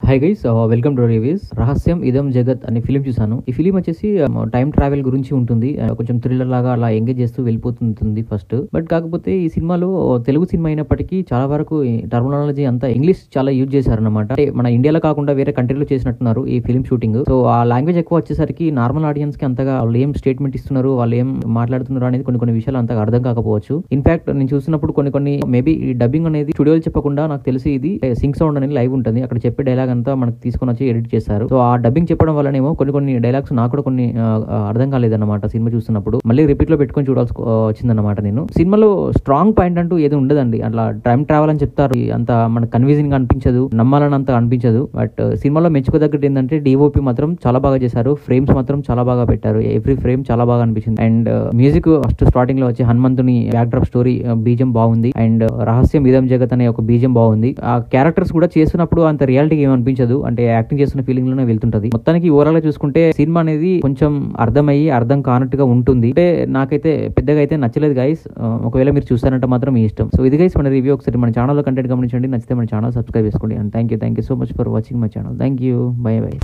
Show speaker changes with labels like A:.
A: Hi guys, welcome two reviews. రహస్యం ఇదం జగత్ అనే ఫిలిం చూసాను. ఈ ఫిలిం వచ్చేసి టైం ట్రావెల్ గురించి ఉంటుంది. కొంచెం థ్రిల్లర్ లాగా అలా ఎంగేజ్ చేస్తూ వెళ్ళిపోతుంది ఫస్ట్. బట్ కాకపోతే ఈ సినిమాలో తెలుగు సినిమా అయినప్పటికీ చాలా వరకు టర్మినాలజీ అంతా ఇంగ్లీష్ చాలా యూజ్ చేశారన్నమాట. అంటే మన ఇండియాలో కాకుండా వేరే కంట్రీలో చేసినట్టున్నారు ఈ ఫిలిం షూటింగ్. సో ఆ లాంగ్వేజ్ ఎక్కువ వచ్చేసరికి నార్మల్ ఆడియన్స్ కి అంతగా వాళ్ళు ఏం స్టేట్మెంట్ ఇస్తున్నారు, వాళ్ళు ఏం మాట్లాడుతున్నారు అనేది కొన్ని విషయాలు అంతగా అర్థం కాకపోవచ్చు. ఇన్ఫాక్ట్ నేను చూసినప్పుడు కొన్ని మేబీ ఈ డబ్బింగ్ అనేది స్టూడియోలు చెప్పకుండా నాకు తెలిసి ఇది సింక్ సౌండ్ అనేది లైవ్ ఉంటుంది. అక్కడ చెప్పే డైలాగ్ అంతా మనకు తీసుకొని వచ్చి ఎడిట్ చేస్తారు. సో ఆ డబ్బింగ్ చెప్పడం వల్లనేమో కొన్ని డైలాగ్స్ నాకు కూడా కొన్ని అర్థం కాలేదన్నమాట సినిమా చూస్తున్నప్పుడు. మళ్ళీ రిపీట్ లో పెట్టుకొని చూడాల్సి వచ్చిందన్నమాట. నేను సినిమాలో స్ట్రాంగ్ పాయింట్ అంటూ ఏది ఉండదండి. అట్లా టైం ట్రావెల్ అని చెప్తారు, అంత మనకు కన్విజింగ్ గా అనిపించదు, నమ్మాలని అంత అనిపించదు. బట్ సినిమాలో మెచ్చుకోదగ్గట్టు ఏంటంటే డిఓపి మాత్రం చాలా బాగా చేశారు. ఫ్రేమ్స్ మాత్రం చాలా బాగా పెట్టారు. ఎవ్రీ ఫ్రేమ్ చాలా బాగా అనిపించింది. అండ్ మ్యూజిక్ ఫస్ట్ స్టార్టింగ్ లో వచ్చి హనుమంతుని బ్యాక్ డ్రాప్ స్టోరీ బీజం బాగుంది. అండ్ రహస్యం ఇదం జగత్ అనే ఒక బీజం బాగుంది. ఆ క్యారెక్టర్స్ కూడా చేస్తున్నప్పుడు అంత రియాలిటీ ఏం అనిపించదు, అంటే యాక్టింగ్ చేస్తున్న ఫీలింగ్ లోనే వెళ్తుంటది. మొత్తానికి ఓవరాల్ గా చూసుకుంటే సినిమా అనేది కొంచెం అర్థమయ్యి అర్థం కానట్టుగా ఉంటుంది. అంటే నాకైతే పెద్దగా అయితే నచ్చలేదు గైస్. ఒకవేళ మీరు చూస్తారంటే మాత్రం మీ ఇష్టం. సో ఇది గైస్ మన రివ్యూ. ఒకసారి మన ఛానల్ లో కంటెంట్ గమనించండి. నచ్చితే మన ఛానల్ సబ్స్క్రైబ్ చేసుకోండి. And thank you so much for watching my channel. Thank you. By by.